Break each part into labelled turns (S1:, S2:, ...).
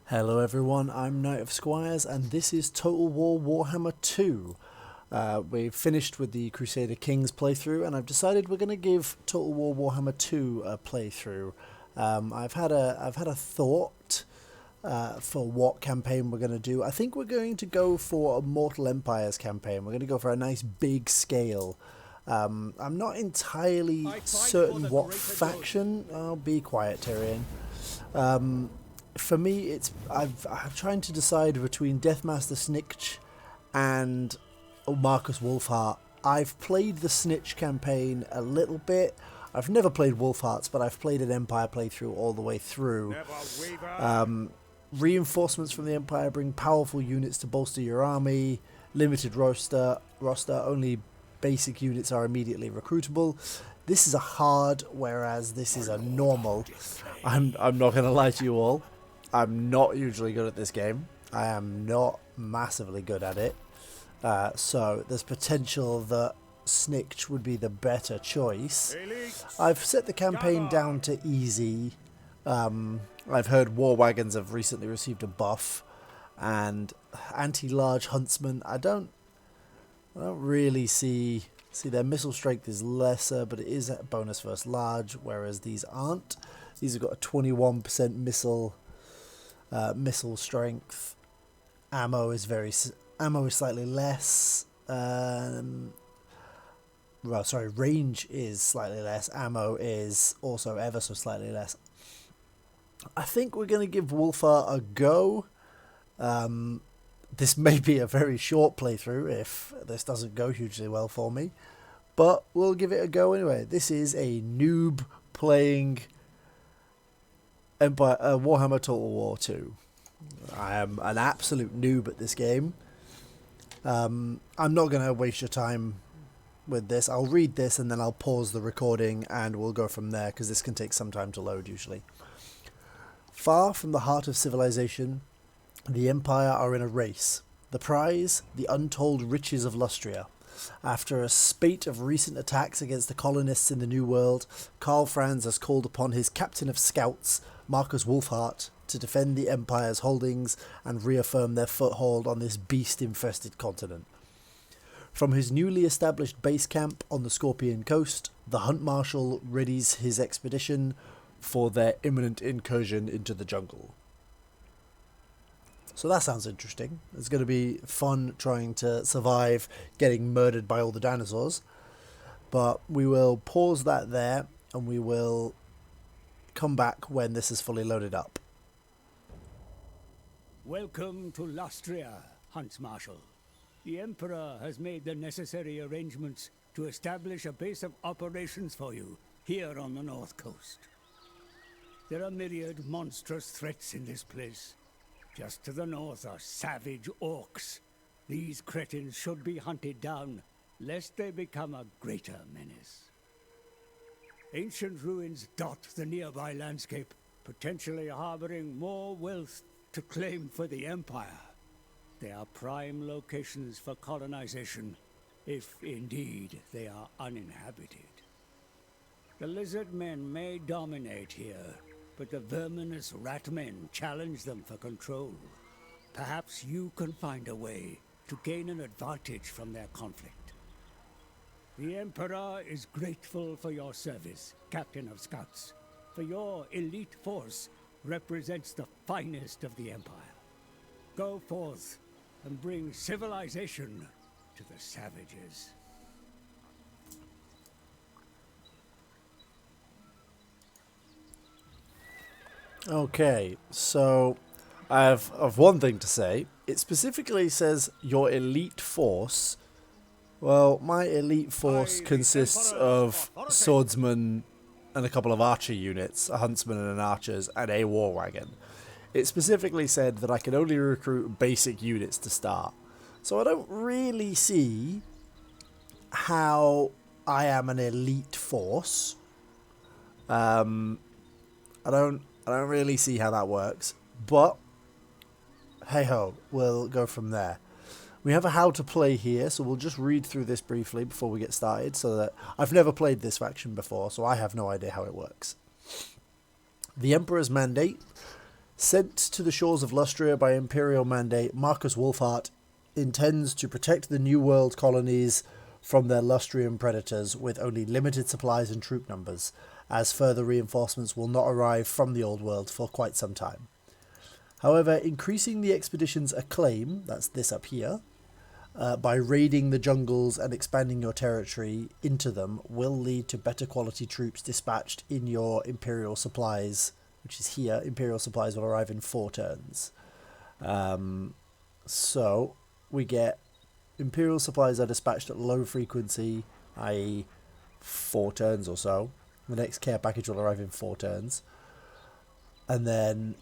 S1: Hello everyone, I'm Knight of Squires and this is Total War Warhammer 2. We've finished with the Crusader Kings playthrough and I've decided we're going to give Total War Warhammer 2 a playthrough. I've had a thought for what campaign we're going to do. I think we're going to go for a Mortal Empires campaign. We're going to go for a nice big scale. I'm not entirely certain what faction. Oh, be quiet, Tyrion. For me, I'm trying to decide between Deathmaster Snikch and Marcus Wolfheart. I've played the Snitch campaign a little bit. I've never played Wolfheart's, but I've played an Empire playthrough all the way through. Reinforcements from the Empire bring powerful units to bolster your army. Limited roster. Only basic units are immediately recruitable. This is a hard, whereas this is a normal. I'm not going to lie to you all. I'm not usually good at this game. I am not massively good at it. So there's potential that Snikch would be the better choice. I've set the campaign down to easy. I've heard war wagons have recently received a buff, and anti-large huntsmen. I don't really see their missile strength is lesser, but it is a bonus versus large, whereas these aren't. These have got a 21% missile strength. Ammo is slightly less. Range is slightly less. Ammo is also ever so slightly less. I think we're going to give Wolfheart a go. This may be a very short playthrough if this doesn't go hugely well for me, but we'll give it a go anyway. This is a noob playing Warhammer Total War 2. I am an absolute noob at this game. I'm not going to waste your time with this. I'll read this and then I'll pause the recording and we'll go from there, because this can take some time to load usually. Far from the heart of civilization, the Empire are in a race. The prize, the untold riches of Lustria. After a spate of recent attacks against the colonists in the New World, Karl Franz has called upon his captain of scouts, Marcus Wolfheart, to defend the Empire's holdings and reaffirm their foothold on this beast-infested continent. From his newly established base camp on the Scorpion Coast, the Hunt Marshal readies his expedition for their imminent incursion into the jungle. So that sounds interesting. It's going to be fun trying to survive getting murdered by all the dinosaurs. But we will pause that there and we will come back when this is fully loaded up.
S2: Welcome to Lustria, Huntsmarshal. The Emperor has made the necessary arrangements to establish a base of operations for you here on the North Coast. There are myriad monstrous threats in this place. Just to the north are savage orcs. These cretins should be hunted down, lest they become a greater menace. Ancient ruins dot the nearby landscape, potentially harboring more wealth to claim for the Empire. They are prime locations for colonization, if indeed they are uninhabited. The lizard men may dominate here, but the verminous rat men challenge them for control. Perhaps you can find a way to gain an advantage from their conflict. The Emperor is grateful for your service, Captain of Scouts, for your elite force represents the finest of the Empire. Go forth and bring civilization to the savages.
S1: Okay, so I have one thing to say. It specifically says your elite force. Well, my elite force consists of swordsmen and a couple of archer units, a huntsman and an archers, and a war wagon. It specifically said that I can only recruit basic units to start. So I don't really see how I am an elite force. I don't really see how that works, but hey ho, we'll go from there. We have a how to play here, so we'll just read through this briefly before we get started, so that I've never played this faction before, so I have no idea how it works. The Emperor's mandate Sent to the shores of Lustria by Imperial mandate, Marcus Wolfhart intends to protect the New World colonies from their Lustrian predators with only limited supplies and troop numbers, as further reinforcements will not arrive from the Old World for quite some time. However, increasing the expedition's acclaim, that's this up here, by raiding the jungles and expanding your territory into them will lead to better quality troops dispatched in your Imperial supplies, which is here. Imperial supplies will arrive in 4 turns. So we get Imperial supplies are dispatched at low frequency, i.e. 4 turns or so. The next care package will arrive in 4 turns. And then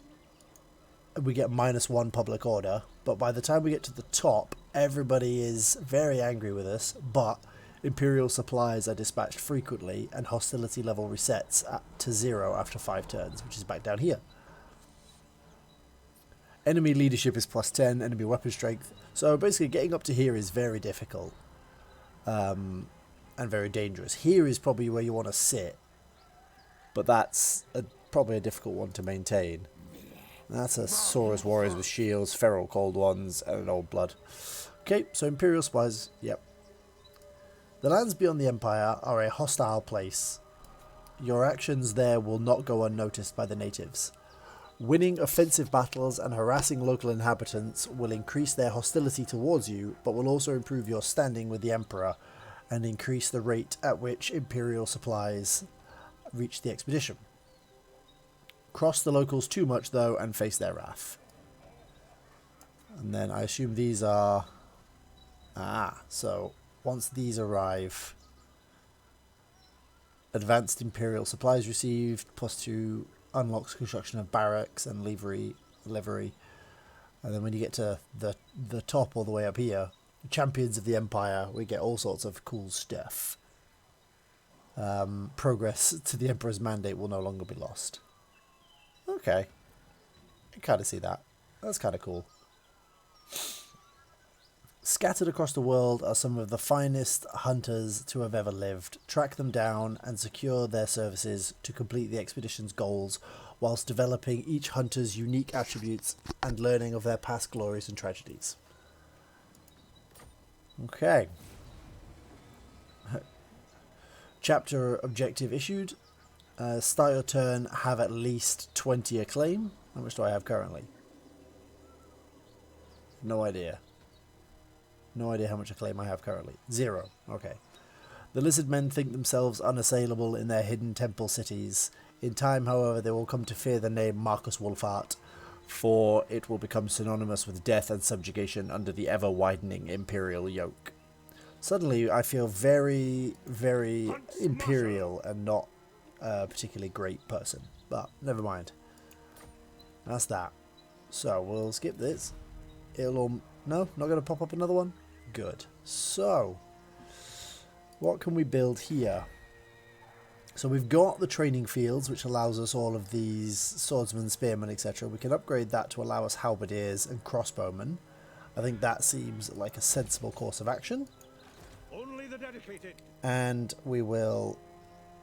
S1: we get -1 public order, but by the time we get to the top, everybody is very angry with us, but Imperial supplies are dispatched frequently, and hostility level resets to 0 after 5 turns, which is back down here. Enemy leadership is +10, enemy weapon strength, so basically getting up to here is very difficult, and very dangerous. Here is probably where you want to sit, but that's probably a difficult one to maintain. That's a Saurus Warriors with shields, Feral Cold Ones, and an Old Blood. Okay, so Imperial supplies, yep. The lands beyond the Empire are a hostile place. Your actions there will not go unnoticed by the natives. Winning offensive battles and harassing local inhabitants will increase their hostility towards you, but will also improve your standing with the Emperor and increase the rate at which Imperial supplies reach the expedition. Cross the locals too much, though, and face their wrath. And then I assume these are... so once these arrive, advanced Imperial supplies received, +2 unlocks construction of barracks and livery. And then when you get to the top all the way up here, Champions of the Empire, we get all sorts of cool stuff. Progress to the Emperor's mandate will no longer be lost. Okay. I can kind of see that. That's kind of cool. Scattered across the world are some of the finest hunters to have ever lived. Track them down and secure their services to complete the expedition's goals, whilst developing each hunter's unique attributes and learning of their past glories and tragedies. Okay. Chapter objective issued. Start your turn, have at least 20 acclaim. How much do I have currently? No idea. No idea how much acclaim I have currently. 0. Okay. The lizard men think themselves unassailable in their hidden temple cities. In time, however, they will come to fear the name Marcus Wolfhart, for it will become synonymous with death and subjugation under the ever-widening imperial yoke. Suddenly, I feel very, very imperial and not a particularly great person, but never mind. That's that. So we'll skip this. It'll all... No, not going to pop up another one? Good. So, what can we build here? So we've got the training fields, which allows us all of these swordsmen, spearmen, etc. We can upgrade that to allow us halberdiers and crossbowmen. I think that seems like a sensible course of action.
S2: Only the dedicated.
S1: And we will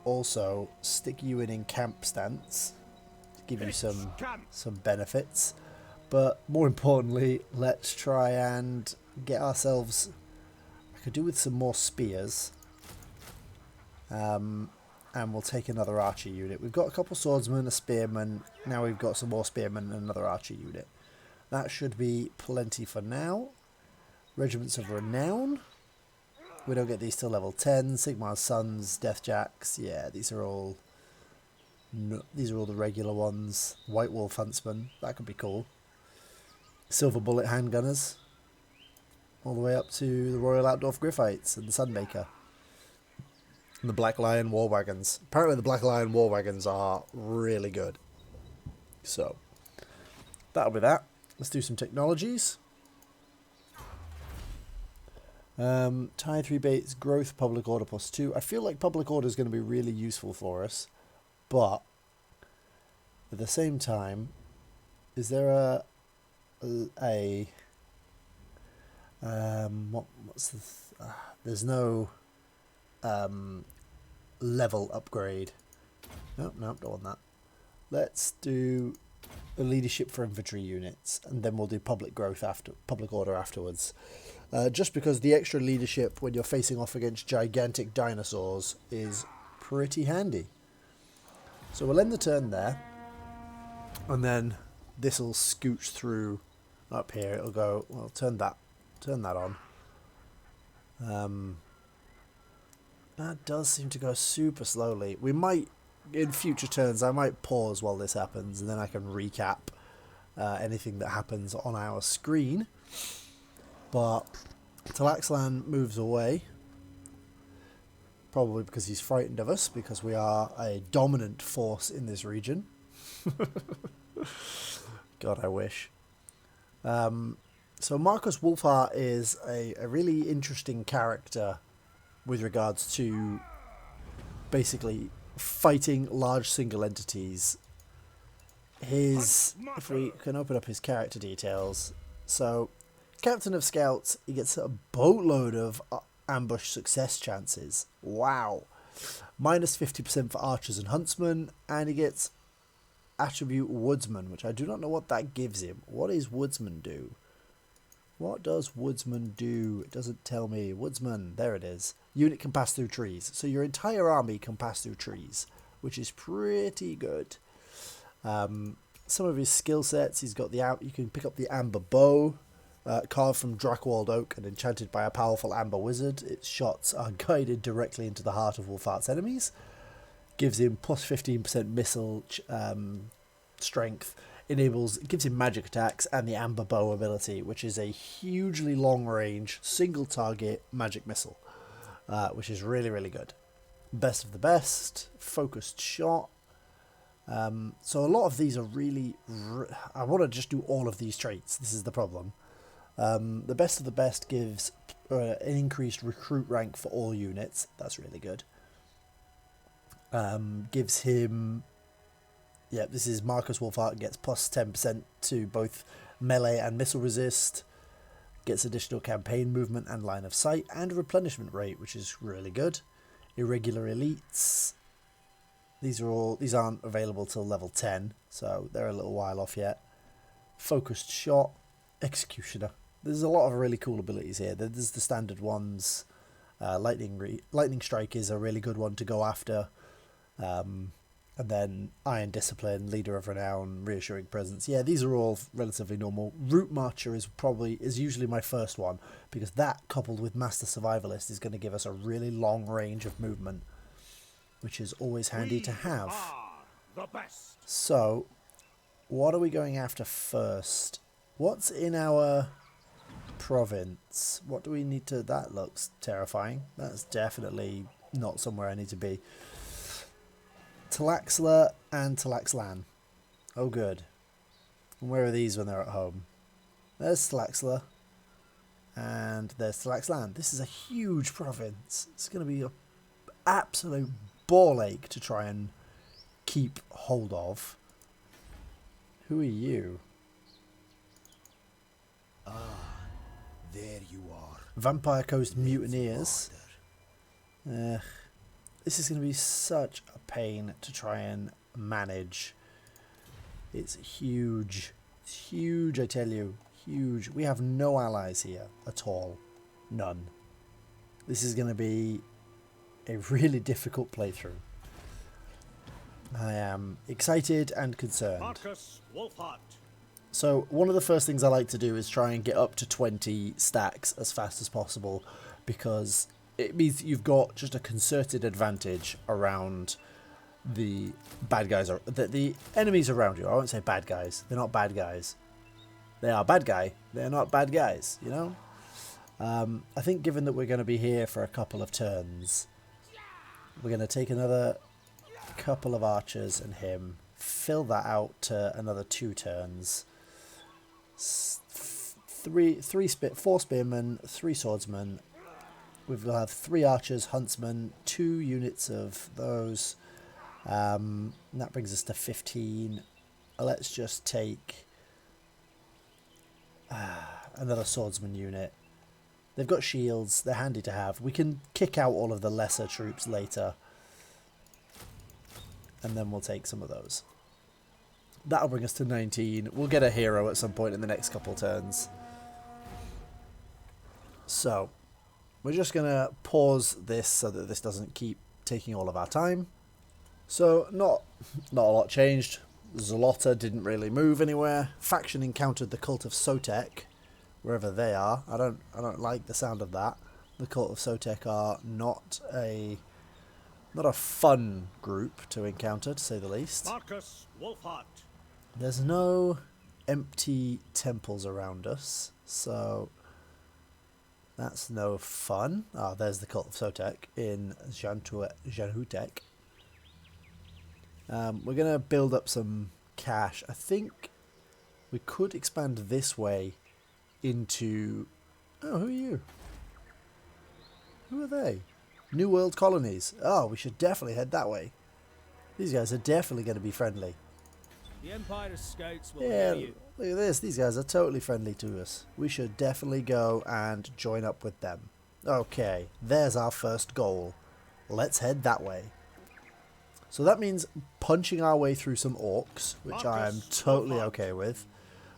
S1: also stick you in camp stance to give you some benefits, but more importantly, let's try and get ourselves... I could do with some more spears, and we'll take another archer unit. We've got a couple swordsmen, a spearman, now we've got some more spearmen and another archer unit. That should be plenty for now. Regiments of Renown. We don't get these till level 10. Sigmar's Sons, Deathjacks. Yeah, these are all the regular ones. White Wolf Huntsman. That could be cool. Silver Bullet Handgunners. All the way up to the Royal Outdorf Griffites and the Sunmaker. And the Black Lion War Wagons. Apparently the Black Lion War Wagons are really good. So, that'll be that. Let's do some technologies. Tithe rebates, growth, public order +2. I feel like public order is going to be really useful for us, but at the same time, is there there's no level upgrade. No, don't want that. Let's do a leadership for infantry units, and then we'll do public order afterwards. Just because the extra leadership when you're facing off against gigantic dinosaurs is pretty handy. So we'll end the turn there, and then this will scooch through up here. It'll go. Well, turn that on. That does seem to go super slowly. We might, in future turns, I might pause while this happens, and then I can recap anything that happens on our screen. But Talaxlan moves away, probably because he's frightened of us, because we are a dominant force in this region. God, I wish. So Marcus Wolfheart is a really interesting character with regards to basically fighting large single entities. If we can open up his character details. So, Captain of Scouts, he gets a boatload of ambush success chances. Wow. Minus 50% for archers and huntsmen, and he gets attribute woodsman, which I do not know what that gives him. What does woodsman do? What does woodsman do? It doesn't tell me. Woodsman, there it is. Unit can pass through trees. So your entire army can pass through trees, which is pretty good. Some of his skill sets, he's got you can pick up the amber bow, carved from Drakewald oak and enchanted by a powerful amber wizard. Its shots are guided directly into the heart of Wolfheart's enemies. Gives him plus 15% missile strength. Gives him magic attacks and the amber bow ability, which is a hugely long range single target magic missile, which is really, really good. Best of the best, focused shot. So a lot of these are really... I want to just do all of these traits. This is the problem. The best of the best gives an increased recruit rank for all units. That's really good. Gives him... Yeah, this is Marcus Wolfheart, gets plus 10% to both melee and missile resist. Gets additional campaign movement and line of sight, and replenishment rate, which is really good. Irregular elites. These aren't available till level 10, so they're a little while off yet. Focused shot, executioner. There's a lot of really cool abilities here. There's the standard ones. Lightning strike is a really good one to go after. And then Iron Discipline, Leader of Renown, Reassuring Presence. Yeah, these are all relatively normal. Route Marcher is usually my first one, because that coupled with Master Survivalist is going to give us a really long range of movement, which is always handy to have.
S2: The best.
S1: So, what are we going after first? What's in our province? What do we need to... That looks terrifying. That's definitely not somewhere I need to be. Talaxla and Talaxlan. Oh, good. And where are these when they're at home? There's Talaxla. And there's Talaxlan. This is a huge province. It's going to be an absolute ball ache to try and keep hold of. Who are you?
S3: There you are.
S1: Vampire Coast Mutineers. This is going to be such a pain to try and manage. It's huge. It's huge, I tell you. Huge. We have no allies here at all. None. This is going to be a really difficult playthrough. I am excited and concerned.
S2: Marcus Wolfheart.
S1: So one of the first things I like to do is try and get up to 20 stacks as fast as possible, because it means you've got just a concerted advantage around the bad guys, or the enemies around you. I won't say bad guys. They're not bad guys. They are bad guy. They're not bad guys, you know? I think given that we're going to be here for a couple of turns, we're going to take another couple of archers and him, fill that out to another 2 turns. 4 spearmen, 3 swordsmen. We'll have 3 archers, huntsmen, 2 units of those. And that brings us to 15. Let's just take another swordsman unit. They've got shields. They're handy to have. We can kick out all of the lesser troops later. And then we'll take some of those. That'll bring us to 19. We'll get a hero at some point in the next couple turns. So, we're just going to pause this so that this doesn't keep taking all of our time. So, not a lot changed. Zlotta didn't really move anywhere. Faction encountered the Cult of Sotek, wherever they are. I don't like the sound of that. The Cult of Sotek are not a fun group to encounter, to say the least.
S2: Marcus Wolfhart.
S1: There's no empty temples around us, so that's no fun. Ah, there's the Cult of Sotek in Janhutek. We're going to build up some cash. I think we could expand this way into... Oh, who are you? Who are they? New World Colonies. Oh, we should definitely head that way. These guys are definitely going to be friendly.
S2: The Empire Scouts will
S1: Yeah,
S2: hear you.
S1: look at this. These guys are totally friendly to us. We should definitely go and join up with them. Okay, there's our first goal. Let's head that way. So that means punching our way through some orcs, which I am totally okay with.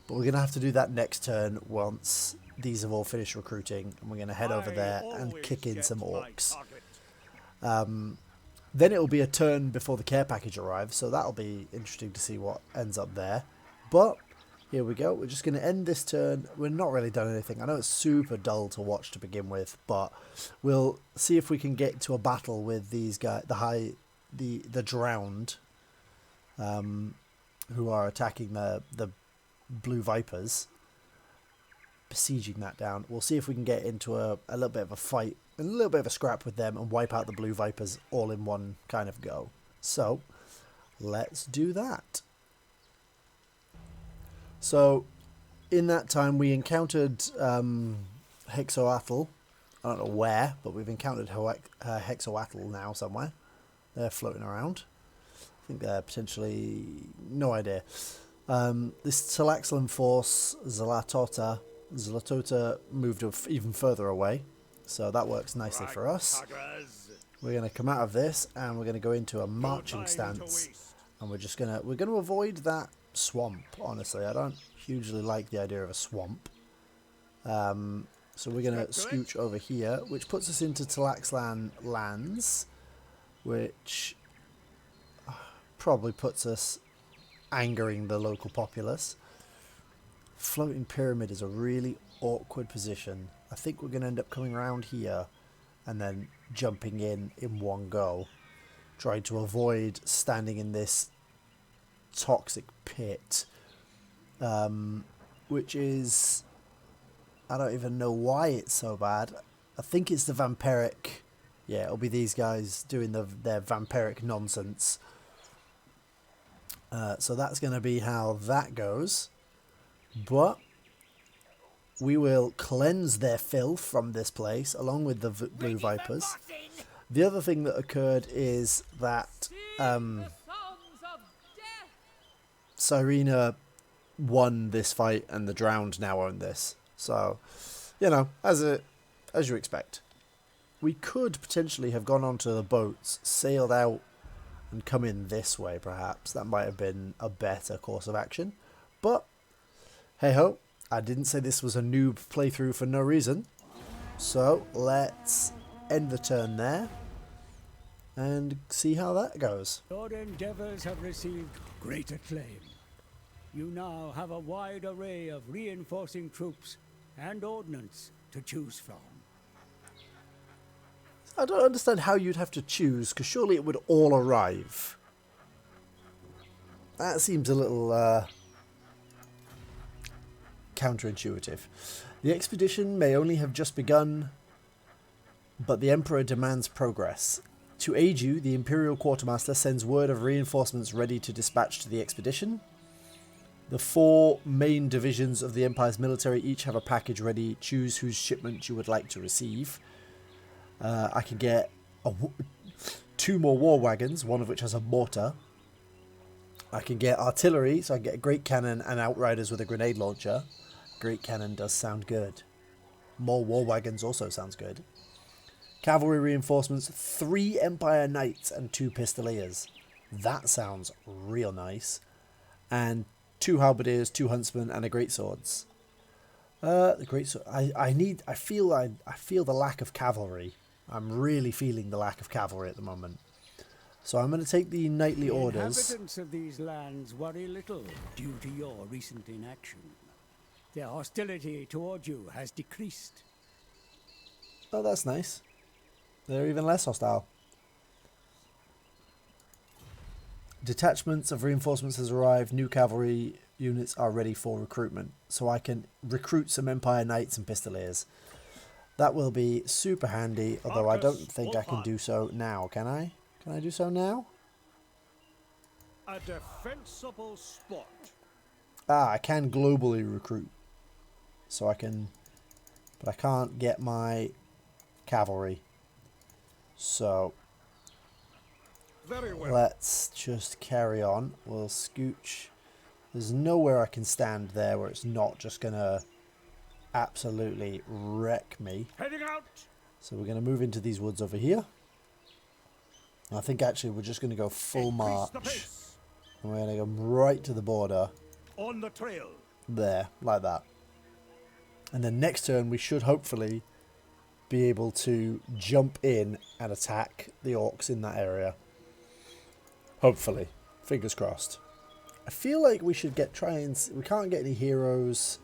S1: But we're going to have to do that next turn once these have all finished recruiting. And we're going to head over there and kick in some orcs. Then it'll be a turn before the care package arrives. So that'll be interesting to see what ends up there. But here we go. We're just going to end this turn. We're not really done anything. I know it's super dull to watch to begin with. But we'll see if we can get to a battle with these guys, the drowned, who are attacking the blue vipers, besieging that down. We'll see if we can get into a little bit of a fight, a little bit of a scrap with them, and wipe out the blue vipers all in one kind of go. So let's do that. So in that time we encountered Hexoatl. I don't know where, but we've encountered Hexoatl now somewhere. They're floating around. I think they're potentially... no idea. This Talaxlan force, Zlatota moved even further away. So that works nicely for us. We're going to come out of this and we're going to go into a marching stance. And we're going to avoid that swamp, honestly. I don't hugely like the idea of a swamp. So we're going to scooch over here, which puts us into Talaxlan lands, which probably puts us angering the local populace. Floating pyramid is a really awkward position. I think we're going to end up coming around here and then jumping in one go, trying to avoid standing in this toxic pit, which is... I don't even know why it's so bad. I think it's the vampiric... Yeah, it'll be these guys doing their vampiric nonsense. So that's going to be how that goes. But we will cleanse their filth from this place, along with the blue vipers. The other thing that occurred is that Cyrena won this fight, and the drowned now own this. So, you know, as you expect. We could potentially have gone onto the boats, sailed out, and come in this way, perhaps. That might have been a better course of action. But, hey-ho, I didn't say this was a noob playthrough for no reason. So, let's end the turn there and see how that goes.
S2: Your endeavors have received great acclaim. You now have a wide array of reinforcing troops and ordnance to choose from.
S1: I don't understand how you'd have to choose, because surely it would all arrive. That seems a little counterintuitive. The expedition may only have just begun, but the Emperor demands progress. To aid you, the Imperial Quartermaster sends word of reinforcements ready to dispatch to the expedition. The 4 main divisions of the Empire's military each have a package ready. Choose whose shipment you would like to receive. I can get 2 more war wagons, one of which has a mortar. I can get artillery, so I can get a great cannon and outriders with a grenade launcher. Great cannon does sound good. More war wagons also sounds good. Cavalry reinforcements, 3 Empire Knights and 2 Pistoliers. That sounds real nice. and 2 halberdiers, 2 huntsmen, and a greatswords. The greatsword. I feel the lack of cavalry. I'm really feeling the lack of cavalry at the moment. So I'm going to take the knightly orders.
S2: The inhabitants of these lands worry little due to your recent inaction. Their hostility toward you has decreased.
S1: Oh, that's nice. They're even less hostile. Detachments of reinforcements has arrived. New cavalry units are ready for recruitment. So I can recruit some Empire Knights and Pistoliers. That will be super handy, although I don't think I can do so now, can I? Can I do so now?
S3: A defensible spot.
S1: Ah, I can globally recruit. So I can... But I can't get my cavalry. So...
S3: Very well.
S1: Let's just carry on. We'll scooch. There's nowhere I can stand there where it's not just going to absolutely wreck me.
S3: Heading out.
S1: So we're going to move into these woods over here. I think actually we're just going to go full march. And we're going to go right to the border.
S3: On the trail.
S1: There, like that. And then next turn we should hopefully be able to jump in and attack the orcs in that area. Hopefully. Fingers crossed. I feel like we should we can't get any heroes.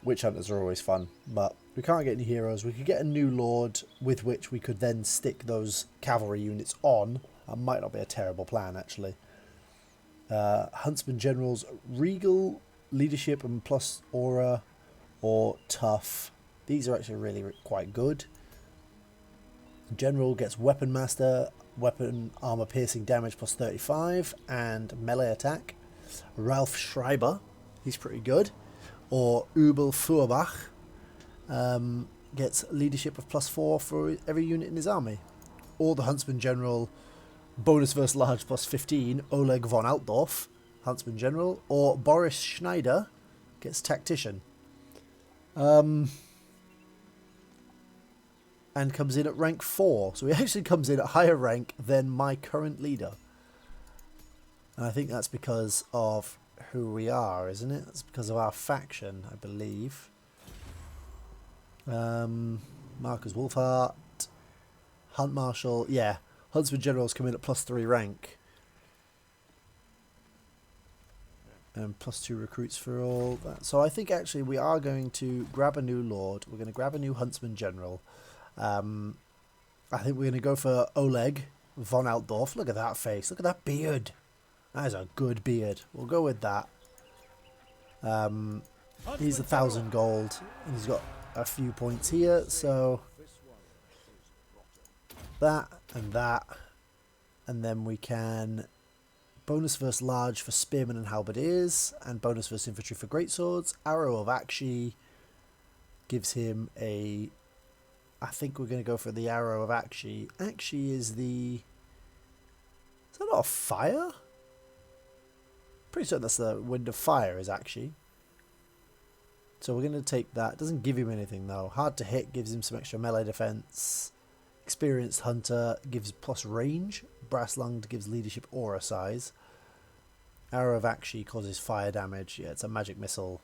S1: Witch hunters are always fun, but we can't get any heroes. We could get a new lord with which we could then stick those cavalry units on. That might not be a terrible plan, actually. Huntsman generals, regal, leadership, and plus aura or tough. These are actually really quite good. General gets weapon master, weapon armor piercing damage plus 35, and melee attack. Ralph Schreiber, he's pretty good. Or Ubel Feuerbach gets leadership of plus 4 for every unit in his army. Or the Huntsman General, bonus versus large plus 15, Oleg von Altdorf, Huntsman General. Or Boris Schneider gets tactician. And comes in at rank 4. So he actually comes in at higher rank than my current leader. And I think that's because of who we are, isn't it? It's because of our faction, I believe. Marcus Wolfhart, Hunt Marshal, yeah. Huntsman Generals come in at plus 3 rank. And plus 2 recruits for all that. So I think actually we are going to grab a new lord. We're going to grab a new Huntsman General. I think we're going to go for Oleg von Altdorf. Look at that face. Look at that beard. That is a good beard. We'll go with that. He's 1,000 gold. And he's got a few points here. So that and that. And then we can bonus versus large for spearmen and halberdiers. And bonus versus infantry for greatswords. Arrow of Akshi gives him a... I think we're going to go for the Arrow of Akshi. Akshi is the... Is that not a fire? Pretty certain that's the Wind of Fire is Akshi. So we're going to take that. It doesn't give him anything though. Hard to hit gives him some extra melee defense. Experienced Hunter gives plus range. Brass Lunged gives leadership aura size. Arrow of Akshi causes fire damage. Yeah, it's a magic missile.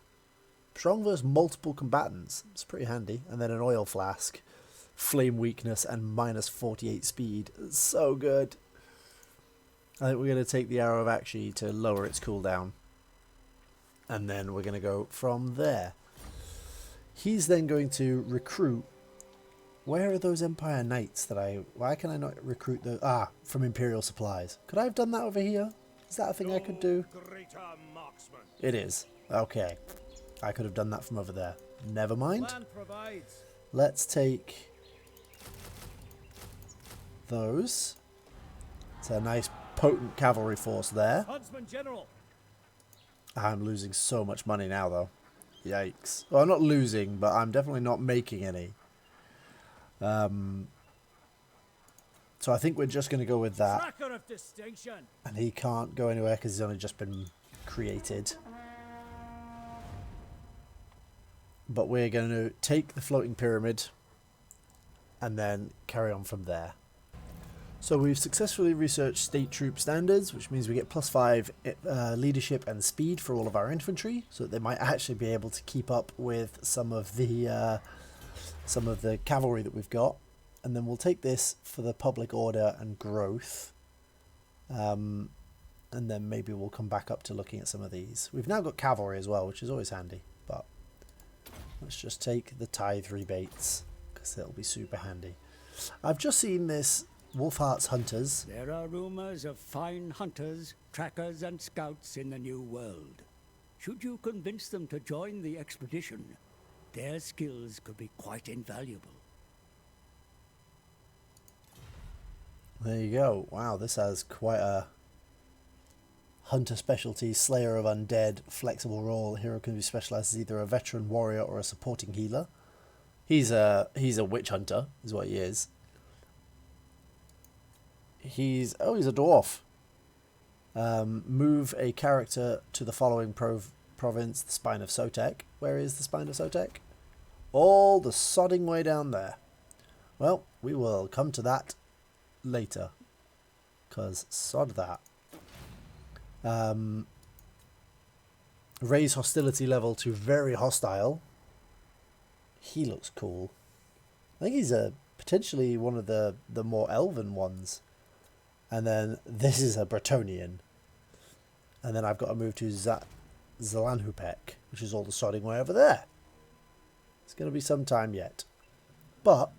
S1: Strong versus multiple combatants. It's pretty handy. And then an oil flask. Flame weakness and minus 48 speed. It's so good. I think we're going to take the Arrow of Akshi to lower its cooldown. And then we're going to go from there. He's then going to recruit. Where are those Empire Knights that I... Why can I not recruit those? Ah, from Imperial Supplies. Could I have done that over here? Is that a thing I could do? It is. Okay. I could have done that from over there. Never mind. Let's take those. It's a nice potent cavalry force there.
S2: Huntsman General.
S1: I'm losing so much money now though. Yikes. Well, I'm not losing, but I'm definitely not making any. So I think we're just going to go with that.
S2: Of distinction.
S1: And he can't go anywhere because he's only just been created. But we're going to take the floating pyramid and then carry on from there. So we've successfully researched state troop standards, which means we get +5 leadership and speed for all of our infantry, so that they might actually be able to keep up with some of the cavalry that we've got. And then we'll take this for the public order and growth. And then maybe we'll come back up to looking at some of these. We've now got cavalry as well, which is always handy. But let's just take the tithe rebates, because it'll be super handy. I've just seen this Wolfhart's Hunters.
S2: There are rumors of fine hunters, trackers, and scouts in the New World. Should you convince them to join the expedition, their skills could be quite invaluable.
S1: There you go. Wow, this has quite a hunter specialty. Slayer of undead, flexible role. Hero can be specialized as either a veteran warrior or a supporting healer. He's a witch hunter, is what he is. He's a dwarf. Move a character to the following province, the Spine of Sotek. Where is the Spine of Sotek? All the sodding way down there. Well, we will come to that later, because sod that. Raise hostility level to very hostile. He looks cool. I think he's potentially one of the more elven ones. And then this is a Bretonian. And then I've got to move to Zalanhupek, which is all the sodding way over there. It's going to be some time yet. But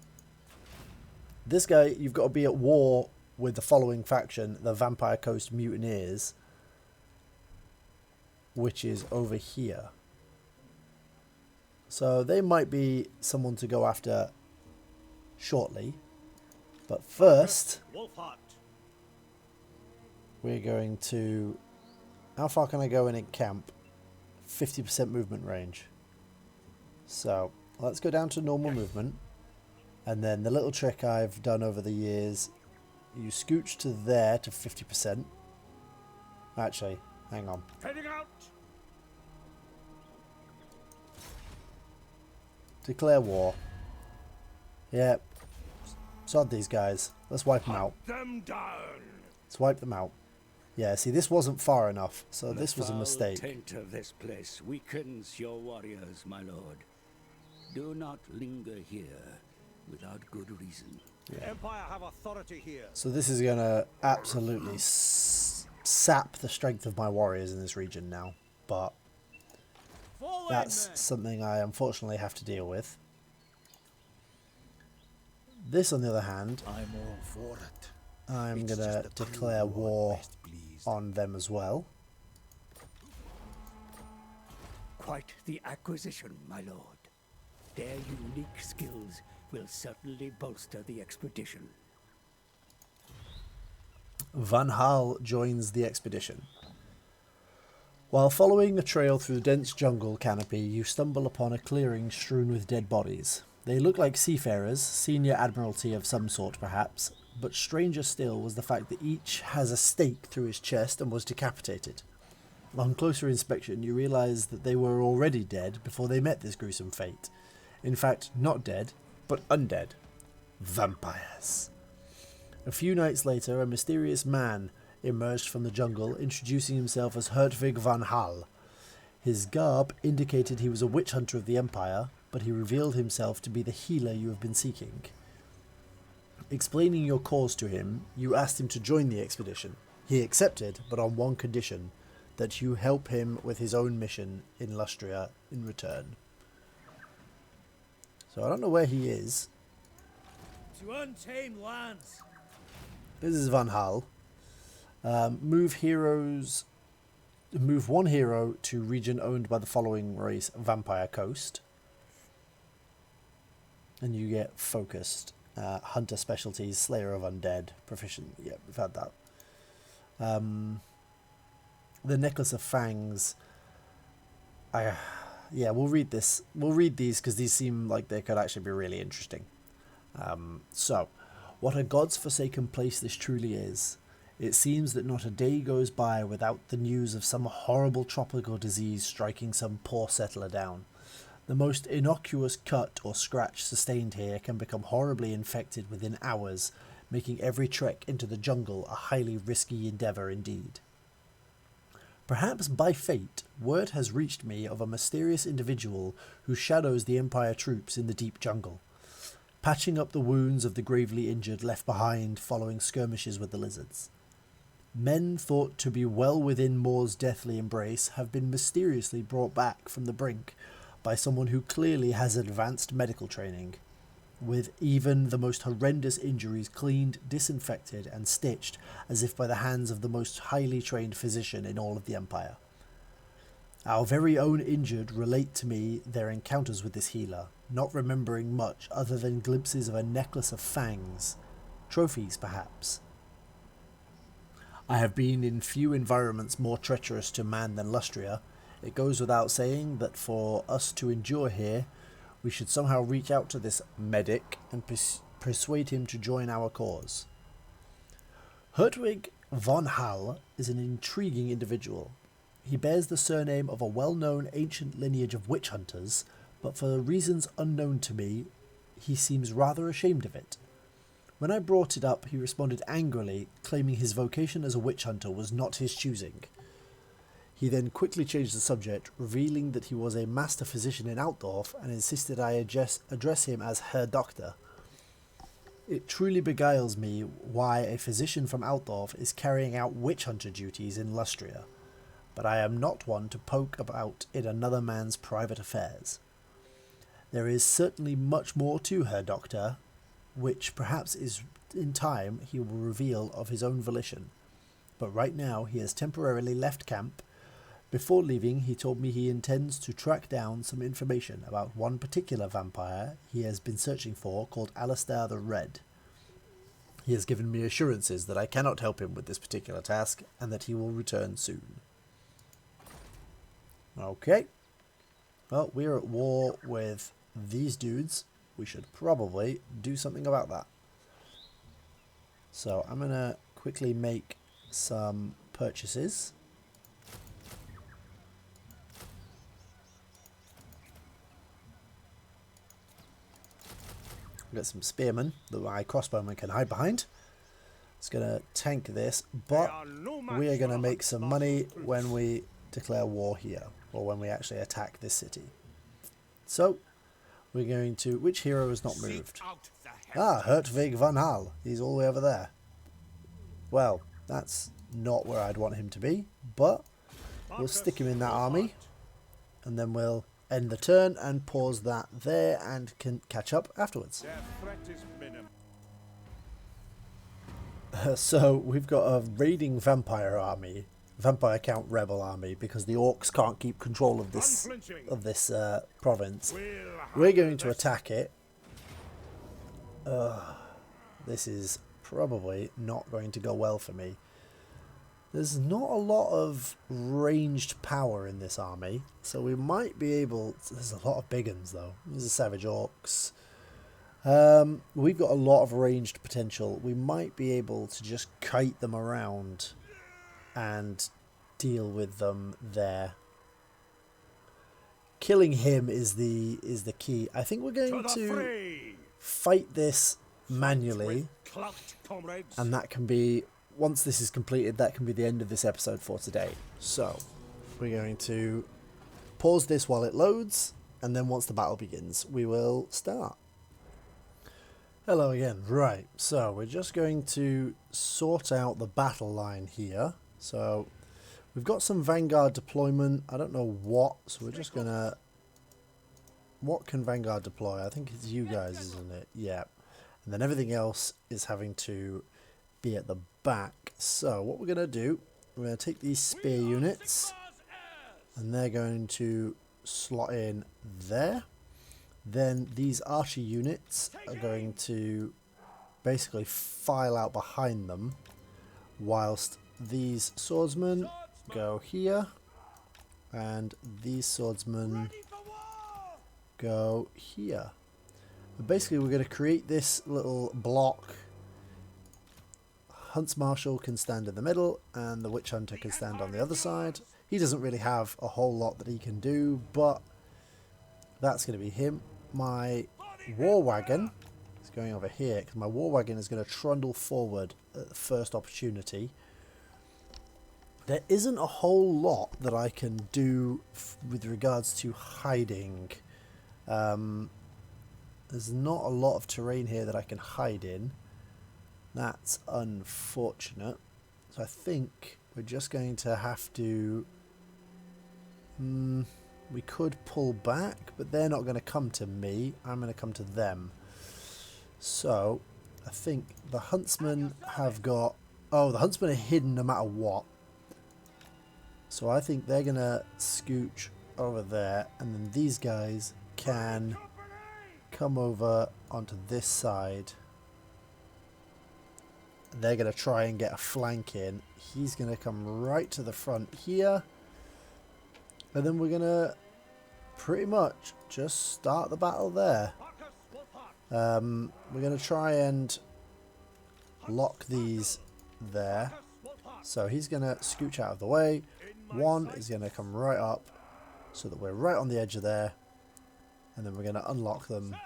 S1: this guy, you've got to be at war with the following faction, the Vampire Coast Mutineers, which is over here. So they might be someone to go after shortly. But first, we're going to... How far can I go in camp? 50% movement range. So let's go down to normal movement. And then the little trick I've done over the years, you scooch to there to 50%. Actually, hang on.
S3: Heading out.
S1: Declare war. Yep. Sod these guys. Let's wipe them out.
S3: Them down.
S1: Let's wipe them out. Yeah, see, this wasn't far enough, so this was a mistake.
S2: The taint of this place weakens your warriors, my lord. Do not linger here without good reason.
S3: Yeah. Empire have authority here.
S1: So this is going to absolutely sap the strength of my warriors in this region now, but that's something I unfortunately have to deal with. This, on the other hand,
S4: I'm all for it.
S1: I'm going to declare war on them as well.
S2: Quite the acquisition, my lord. Their unique skills will certainly bolster the expedition.
S1: Van Hal joins the expedition. While following a trail through the dense jungle canopy, you stumble upon a clearing strewn with dead bodies. They look like seafarers, senior admiralty of some sort perhaps, but stranger still was the fact that each has a stake through his chest and was decapitated. On closer inspection, you realise that they were already dead before they met this gruesome fate. In fact, not dead, but undead. Vampires. A few nights later, a mysterious man emerged from the jungle, introducing himself as Hertwig van Hal. His garb indicated he was a witch hunter of the Empire, but he revealed himself to be the healer you have been seeking. Explaining your cause to him, you asked him to join the expedition. He accepted, but on one condition, that you help him with his own mission in Lustria in return. So I don't know where he is.
S4: To untamed lands.
S1: This is Van Hal. Move one hero to region owned by the following race, Vampire Coast. And you get focused. Hunter specialties, Slayer of Undead, proficient. Yeah, we've had that. The Necklace of Fangs. Yeah, we'll read this. We'll read these because these seem like they could actually be really interesting. So, what a God's forsaken place this truly is. It seems that not a day goes by without the news of some horrible tropical disease striking some poor settler down. The most innocuous cut or scratch sustained here can become horribly infected within hours, making every trek into the jungle a highly risky endeavour indeed. Perhaps by fate, word has reached me of a mysterious individual who shadows the Empire troops in the deep jungle, patching up the wounds of the gravely injured left behind following skirmishes with the lizards. Men thought to be well within Mor's deathly embrace have been mysteriously brought back from the brink by someone who clearly has advanced medical training, with even the most horrendous injuries cleaned, disinfected and stitched as if by the hands of the most highly trained physician in all of the Empire. Our very own injured relate to me their encounters with this healer, not remembering much other than glimpses of a necklace of fangs, trophies perhaps. I have been in few environments more treacherous to man than Lustria. It goes without saying that for us to endure here, we should somehow reach out to this medic and persuade him to join our cause. Hertwig von Hall is an intriguing individual. He bears the surname of a well-known ancient lineage of witch hunters, but for reasons unknown to me, he seems rather ashamed of it. When I brought it up, he responded angrily, claiming his vocation as a witch hunter was not his choosing. He then quickly changed the subject, revealing that he was a master physician in Altdorf and insisted I address him as Herr Doctor. It truly beguiles me why a physician from Altdorf is carrying out witch hunter duties in Lustria, but I am not one to poke about in another man's private affairs. There is certainly much more to Herr Doctor, which perhaps is in time he will reveal of his own volition, but right now he has temporarily left camp. Before leaving, he told me he intends to track down some information about one particular vampire he has been searching for called Alistair the Red. He has given me assurances that I cannot help him with this particular task and that he will return soon. Okay. Well, we're at war with these dudes. We should probably do something about that. So I'm going to quickly make some purchases. Get some spearmen that my crossbowmen can hide behind. It's going to tank this, but we are going to make some money when we declare war here, or when we actually attack this city. So, we're going to... Which hero has not moved? Ah, Hertwig von Hall. He's all the way over there. Well, that's not where I'd want him to be, but we'll stick him in that army, and then we'll end the turn and pause that there and can catch up afterwards. So we've got a raiding vampire army, vampire count rebel army, because the orcs can't keep control of this province. We're going to attack it. This is probably not going to go well for me. There's not a lot of ranged power in this army, so we might be able... There's a lot of big uns, though. These are savage orcs. We've got a lot of ranged potential. We might be able to just kite them around and deal with them there. Killing him is the key. I think we're going to fight this manually, and that can be... Once this is completed, that can be the end of this episode for today. So, we're going to pause this while it loads, and then once the battle begins, we will start. Hello again. Right, so we're just going to sort out the battle line here. So, we've got some Vanguard deployment. I don't know what, so we're just going to... What can Vanguard deploy? I think it's you guys, isn't it? Yeah. And then everything else is having to be at the back. So what we're going to do, we're going to take these spear units and they're going to slot in there. Then these archer units are going to basically file out behind them, whilst these swordsmen go here and these swordsmen go here. But basically we're going to create this little block. Huntsmarshal can stand in the middle and the Witch Hunter can stand on the other side. He doesn't really have a whole lot that he can do, but that's going to be him. My War Wagon is going over here because my war wagon is going to trundle forward at the first opportunity. There isn't a whole lot that I can do with regards to hiding. There's not a lot of terrain here that I can hide in. That's unfortunate. So I think we're just going to have to... we could pull back, but they're not going to come to me. I'm going to come to them. So I think the huntsmen have got... Oh, the huntsmen are hidden no matter what. So I think they're going to scooch over there, and then these guys can come over onto this side. They're going to try and get a flank in. He's going to come right to the front here. And then we're going to pretty much just start the battle there. We're going to try and lock these there. So he's going to scooch out of the way. One is going to come right up so that we're right on the edge of there. And then we're going to unlock them.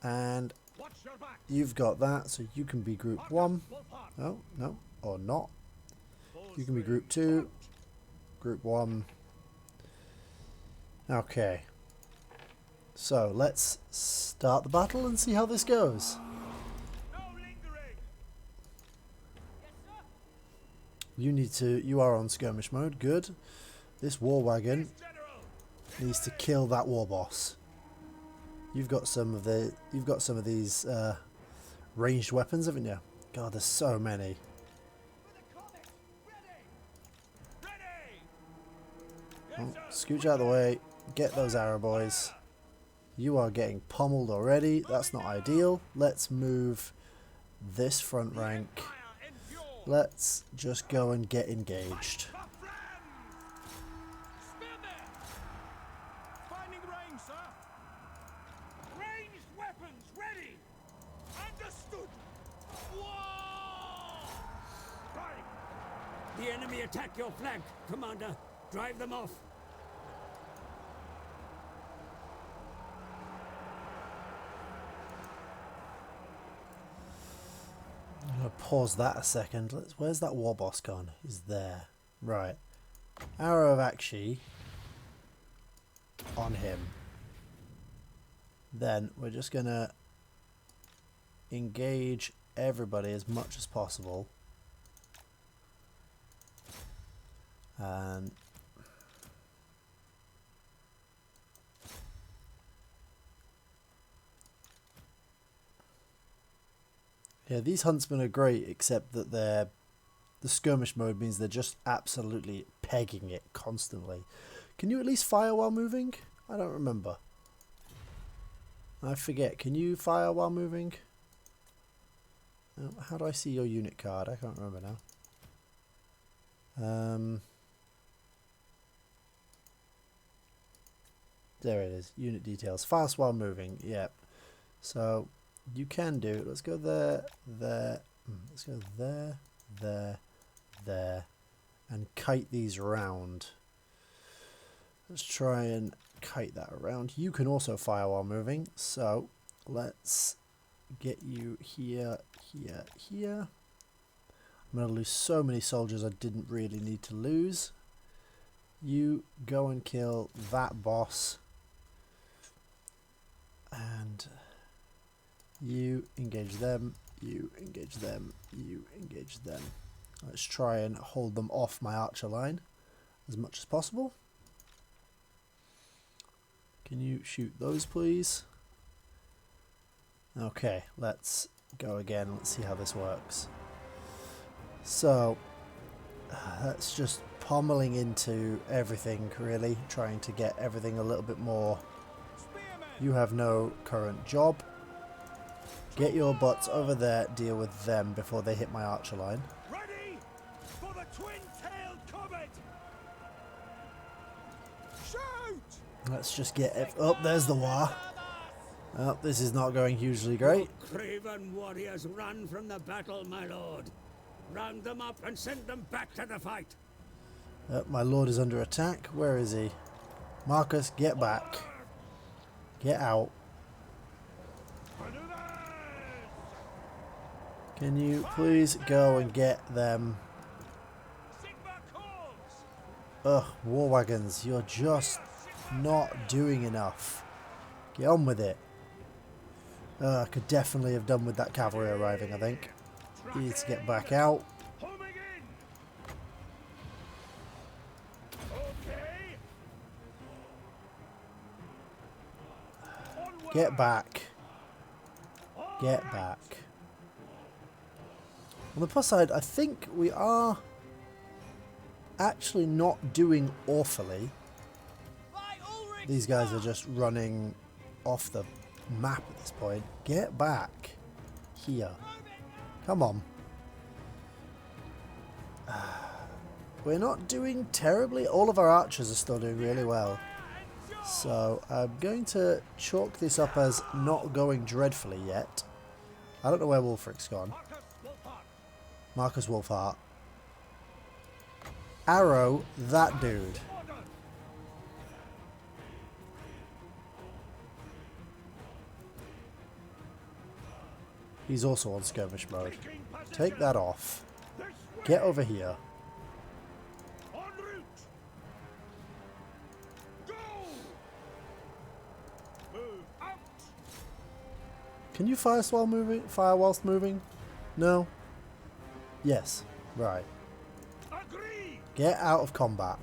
S1: And you've got that, so you can be group 1. No, no, or not. You can be group 2, group 1. Okay. So let's start the battle and see how this goes. You are on skirmish mode, good. This war wagon needs to kill that war boss. You've got some of these ranged weapons, haven't you? God, there's so many. Oh, scooch out of the way. Get those arrow boys. You are getting pummeled already. That's not ideal. Let's move this front rank. Let's just go and get engaged.
S2: The enemy attack your flank, Commander. Drive them off.
S1: I'm going to pause that a second. Where's that war boss gone? He's there. Right. Arrow of Akshi on him. Then we're just going to engage everybody as much as possible. And yeah, these huntsmen are great, except that the skirmish mode means they're just absolutely pegging it constantly. Can you at least fire while moving? I don't remember. I forget. Can you fire while moving? How do I see your unit card? I can't remember now. There it is. Unit details. Fast while moving. Yep. So you can do. Let's go there, there. Let's go there, there, there, and kite these around. Let's try and kite that around. You can also fire while moving. So let's get you here, here, here. I'm going to lose so many soldiers I didn't really need to lose. You go and kill that boss. And you engage them, you engage them, you engage them. Let's try and hold them off my archer line as much as possible. Can you shoot those, please? Okay, let's go again. Let's see how this works. So, that's just pummeling into everything, really, trying to get everything a little bit more. You have no current job. Get your butts over there, deal with them before they hit my archer line.
S3: Ready for the twin-tailed comet. Shoot!
S1: Let's just get... Oh, there's the war. Oh, this is not going hugely great.
S2: Craven warriors run from the battle, my lord. Round them up and send them back to the fight.
S1: My lord is under attack. Where is he? Marcus, get back. Get out. Can you please go and get them? Ugh, war wagons, you're just not doing enough. Get on with it. I could definitely have done with that cavalry arriving, I think. You need to get back out. Get back. Get back. On the plus side, I think we are actually not doing awfully. These guys are just running off the map at this point. Get back here. Come on. We're not doing terribly. All of our archers are still doing really well. So I'm going to chalk this up as not going dreadfully yet. I don't know where Wulfric's gone. Marcus Wolfhart. Arrow that dude. He's also on skirmish mode. Take that off. Get over here. Can you fire while moving? Fire whilst moving? No? Yes. Right. Get out of combat.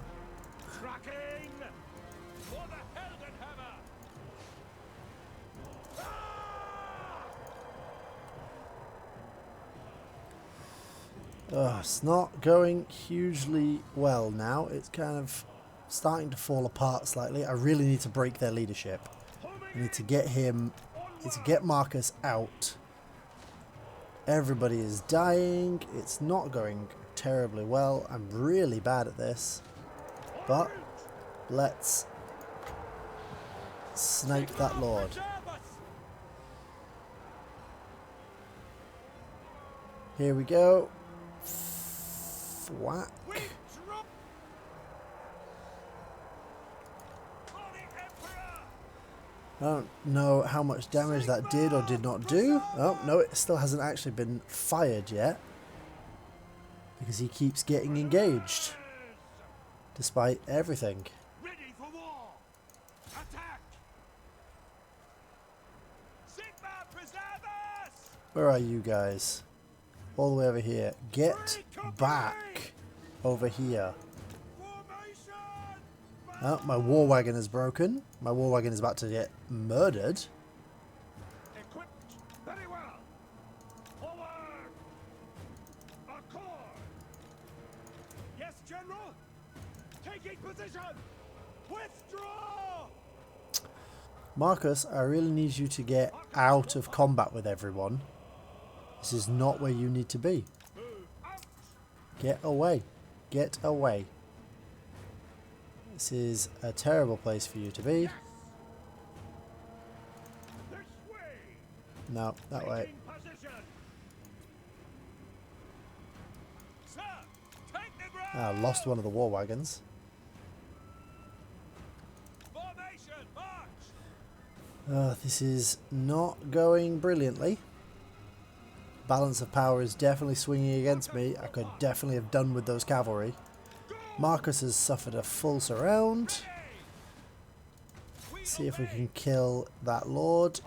S1: It's not going hugely well now. It's kind of starting to fall apart slightly. I really need to break their leadership. I need to get him... I need to get Marcus out. Everybody is dying. It's not going terribly well. I'm really bad at this. But let's snipe that lord. Here we go. Whack. I don't know how much damage that did or did not do. Oh, no, it still hasn't actually been fired yet. Because he keeps getting engaged. Despite everything.
S3: Ready for war. Attack. Sigma, preserve us.
S1: Where are you guys? All the way over here. Get back over here. Oh, my war wagon is broken. My war wagon is about to get murdered.
S3: Equipped very well. Forward. Accord. Yes, General. Taking position. Withdraw.
S1: Marcus, I really need you to get out of combat with everyone. This is not where you need to be. Get away. Get away. This is a terrible place for you to be. No, that way. I lost one of the war wagons. This is not going brilliantly. Balance of power is definitely swinging against me. I could definitely have done with those cavalry. Marcus has suffered a full surround. See if we can kill that lord.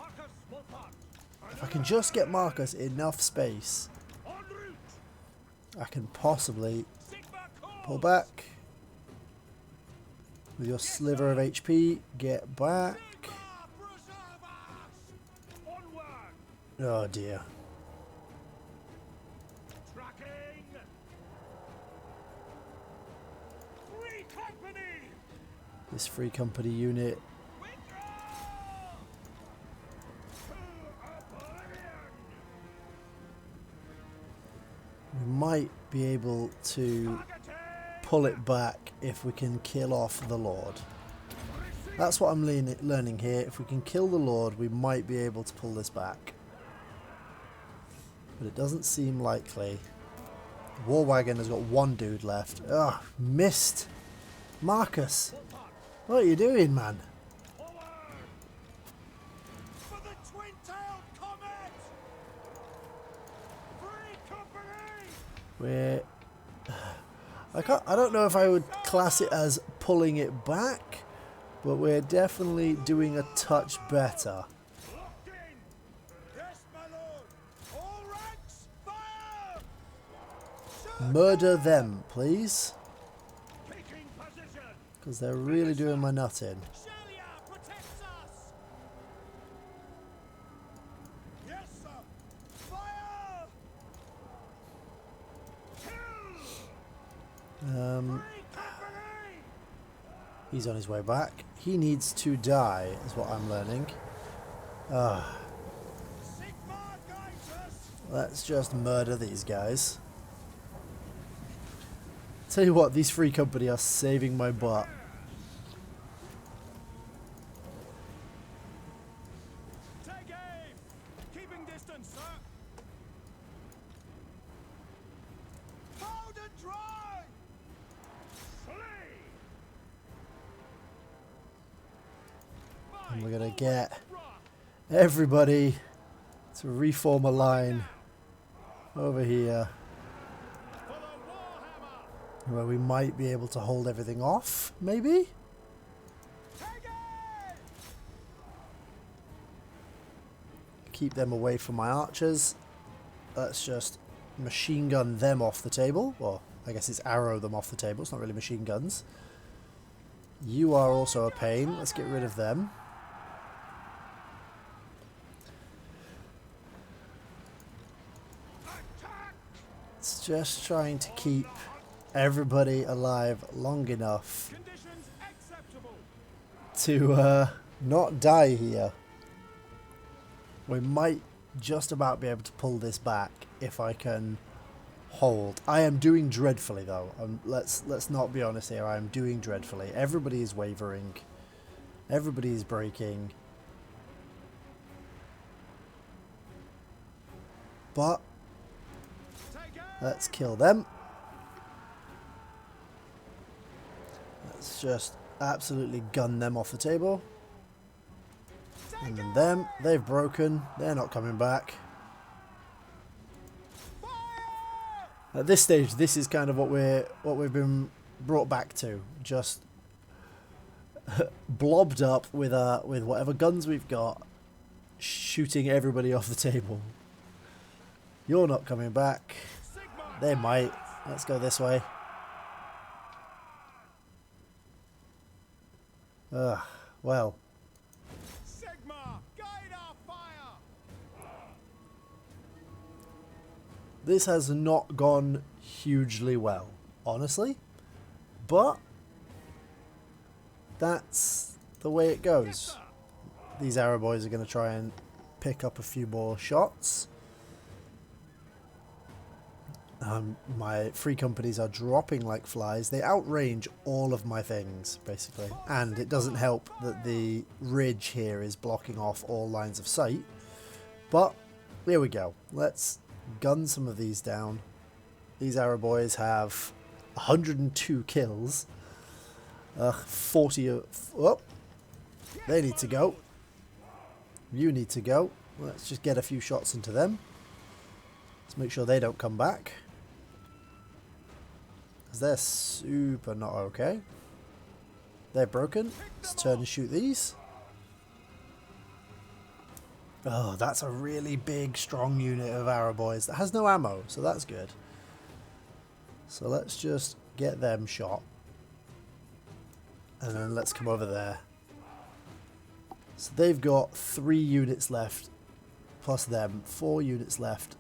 S1: If I can just get Marcus enough space, I can possibly pull back. With your sliver of HP, get back. Oh dear. This free company unit. We might be able to pull it back if we can kill off the Lord. That's what I'm learning here. If we can kill the Lord, we might be able to pull this back. But it doesn't seem likely. The war wagon has got one dude left. Ugh, missed. Marcus. What are you doing, man?
S3: For the twin-tailed
S1: We're... I don't know if I would class it as pulling it back, but we're definitely doing a touch better.
S3: Locked in! Yes, my lord! All ranks, fire!
S1: Murder them, please,
S3: Taking position!
S1: because they're really doing my nut in.
S3: Shelia protects us! Yes, sir! Fire! Kill! Free company!
S1: He's on his way back. He needs to die, is what I'm learning.
S3: Sigmar guides us!
S1: Let's just murder these guys. Tell you what, these free company are saving my butt.
S3: Take aim! Keeping distance, sir! Hold and dry! Slay!
S1: And we're gonna get everybody to reform a line over here
S3: For the Warhammer!
S1: where we might be able to hold everything off, maybe?
S3: Take it!
S1: Keep them away from my archers. Let's just machine gun them off the table. Well, I guess it's arrow them off the table. It's not really machine guns. You are also a pain. Let's get rid of them.
S3: Attack!
S1: It's just trying to keep everybody alive long enough
S3: Conditions acceptable!
S1: to not die here. We might just about be able to pull this back if I can hold. I am doing dreadfully though. Let's not be honest here. I am doing dreadfully. Everybody is wavering. Everybody is breaking. But
S3: Take aim!
S1: let's kill them. Let's just absolutely gun them off the table. And then them, they've broken. They're not coming back. At this stage, this is kind of what we've been brought back to. Just blobbed up with whatever guns we've got, shooting everybody off the table. You're not coming back.
S3: Sigmar
S1: They might. Let's go this way. Well.
S3: Sigmar, guide our fire!
S1: This has not gone hugely well, honestly. But that's the way it goes. These arrow boys are going to try and pick up a few more shots. My free companies are dropping like flies. They outrange all of my things, basically. And it doesn't help that the ridge here is blocking off all lines of sight. But, here we go. Let's gun some of these down. These arrow boys have 102 kills. 40 of... Oh! They need to go. You need to go. Let's just get a few shots into them. Let's make sure they don't come back. Because they're super not okay. They're broken. Let's turn and shoot these. Oh, that's a really big, strong unit of arrow boys that has no ammo, so that's good. So let's just get them shot. And then let's come over there. So they've got 3 units left, plus them, 4 units left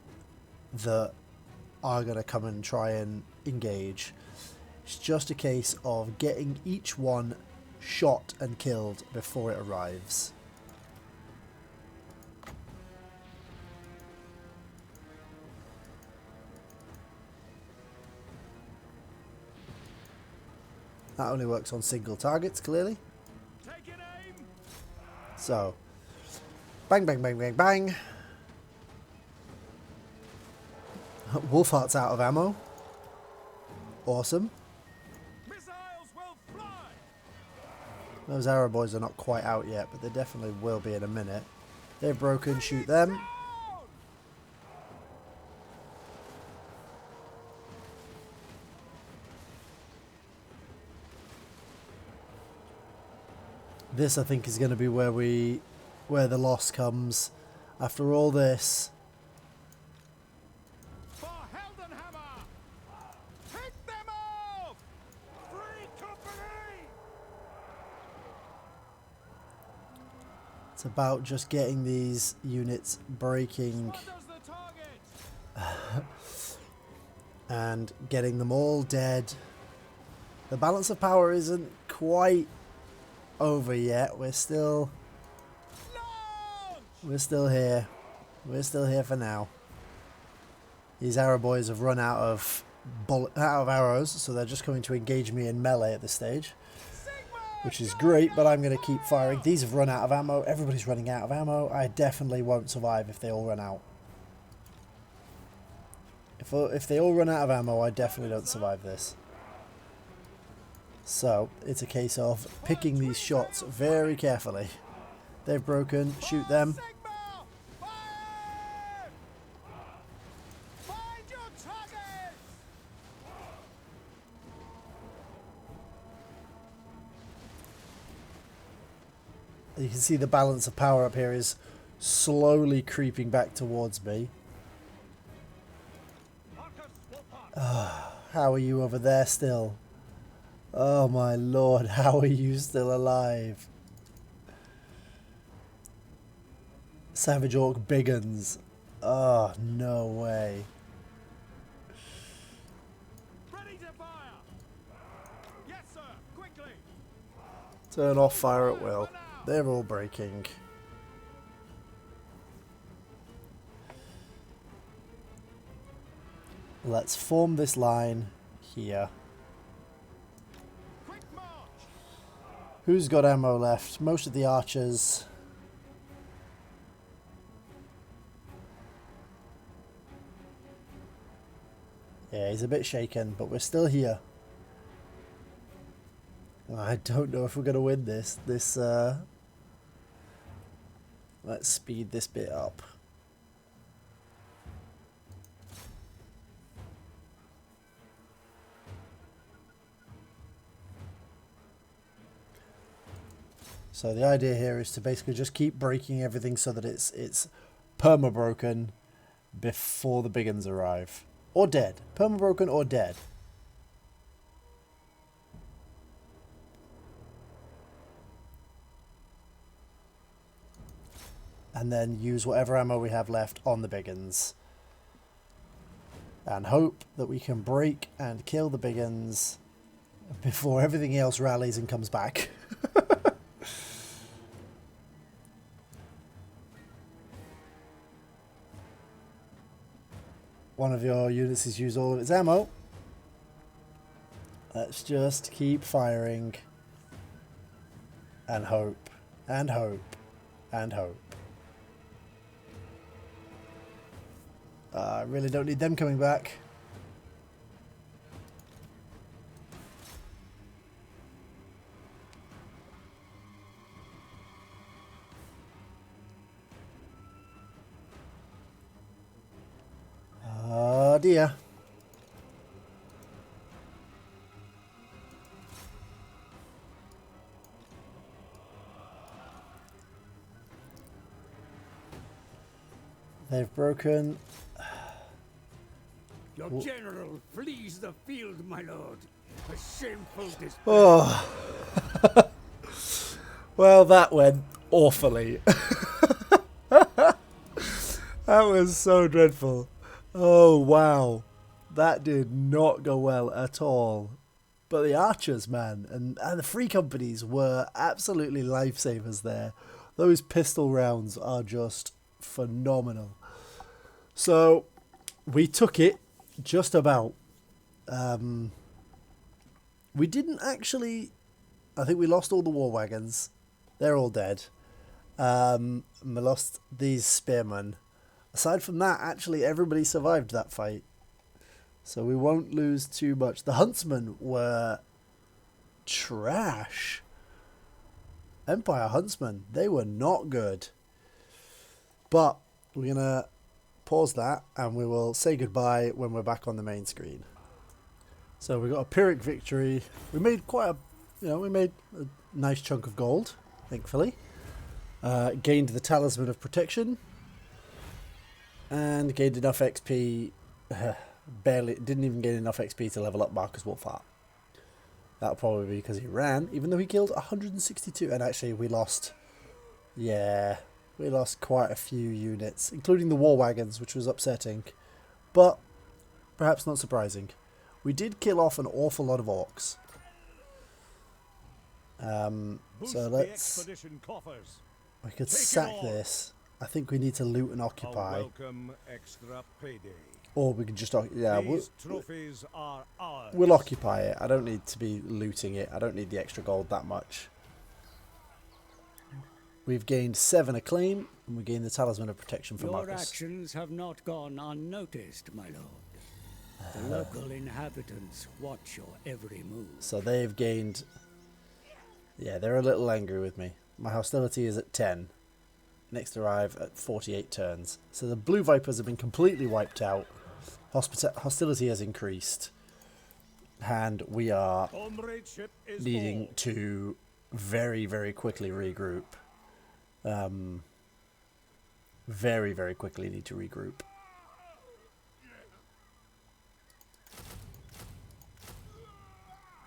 S1: that are going to come and try and engage. It's just a case of getting each one shot and killed before it arrives. That only works on single targets, clearly.
S3: Taking aim!
S1: So, bang, bang, bang, bang, bang. Wolfheart's out of ammo. Awesome.
S3: Missiles will fly!
S1: Those arrow boys are not quite out yet, but they definitely will be in a minute. They're broken, shoot them.
S3: Down!
S1: This, I think, is going to be where the loss comes. After all this,
S3: For Heldenhammer! Hit them off! Free company!
S1: it's about just getting these units breaking
S3: What does the target?
S1: and getting them all dead. The balance of power isn't quite over yet. We're still here. We're still here for now. These arrow boys have run out of arrows, so they're just going to engage me in melee at this stage, which is great, but I'm going to keep firing. These have run out of ammo. Everybody's running out of ammo. I definitely won't survive if they all run out. If they all run out of ammo, I definitely don't survive this. So, it's a case of picking these shots very carefully. They've broken. Shoot them.
S3: Find your target!
S1: You can see the balance of power up here is slowly creeping back towards me. How are you over there still? Oh my lord, how are you still alive? Savage Orc Biggins. Oh, no way.
S3: Ready to fire! Yes, sir! Quickly!
S1: Turn off fire at will. They're all breaking. Let's form this line here.
S3: Quick march!
S1: Who's got ammo left? Most of the archers. Yeah, he's a bit shaken, but we're still here. I don't know if we're going to win this. Let's speed this bit up. So the idea here is to basically just keep breaking everything so that it's perma-broken before the big uns arrive. Or dead. Perma-broken or dead. And then use whatever ammo we have left on the big uns. And hope that we can break and kill the big uns before everything else rallies and comes back. One of your units has used all of its ammo. Let's just keep firing. And hope. And hope. And hope. I really don't need them coming back. Oh dear. They've broken.
S2: Your general flees the field, my lord. A shameful display.
S1: Oh. Well, that went awfully. That was so dreadful. Oh, wow. That did not go well at all. But the archers, man, and the free companies were absolutely lifesavers there. Those pistol rounds are just phenomenal. So, we took it just about. We didn't actually... I think we lost all the war wagons. They're all dead. We lost these spearmen. Aside from that, actually, everybody survived that fight. So we won't lose too much. The huntsmen were trash. Empire huntsmen, they were not good. But we're going to pause that and we will say goodbye when we're back on the main screen. So we got a Pyrrhic victory. We made quite a, we made a nice chunk of gold. thankfully. Gained the Talisman of Protection. And gained enough XP. Didn't even gain enough XP to level up Marcus Wolfhart. That'll probably be because he ran, even though he killed 162. And actually, we lost... Yeah, we lost quite a few units, including the war wagons, which was upsetting. But perhaps not surprising. We did kill off an awful lot of orcs. So let's... We could sack this. I think we need to loot and occupy.
S3: Extra payday.
S1: Or we can just... Yeah,
S3: Trophies are ours.
S1: we'll occupy it. I don't need to be looting it. I don't need the extra gold that much. We've gained 7 acclaim, and we gained the Talisman of Protection for
S2: Your
S1: Marcus.
S2: actions have not gone unnoticed, my lord. The local inhabitants watch your every move.
S1: So they've gained... Yeah, they're a little angry with me. My hostility is at 10. Next arrive at 48 turns. So the Blue Vipers have been completely wiped out. Hostility has increased. And we are needing to very, very quickly regroup. Very, very quickly need to regroup.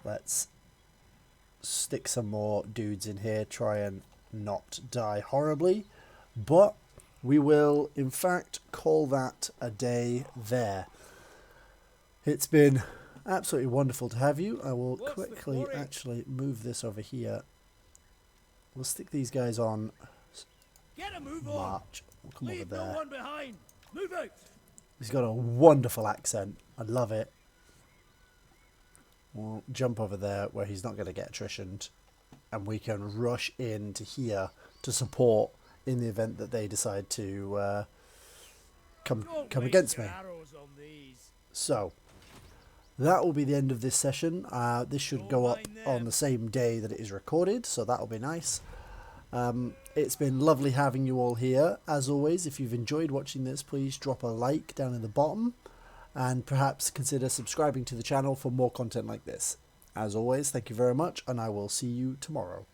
S1: Let's stick some more dudes in here. Try and not die horribly. But we will, in fact, call that a day there. It's been absolutely wonderful to have you. I will quickly actually move this over here. We'll stick these guys on
S4: Get a move
S1: march. We'll come over
S4: Leave
S1: there.
S4: no one behind. Move out.
S1: He's got a wonderful accent. I love it. We'll jump over there where he's not going to get attritioned. And we can rush into here to support in the event that they decide to come against me. So, that will be the end of this session. This should go up on the same day that it is recorded, so that will be nice. It's been lovely having you all here. As always, if you've enjoyed watching this, please drop a like down in the bottom and perhaps consider subscribing to the channel for more content like this. As always, thank you very much, and I will see you tomorrow.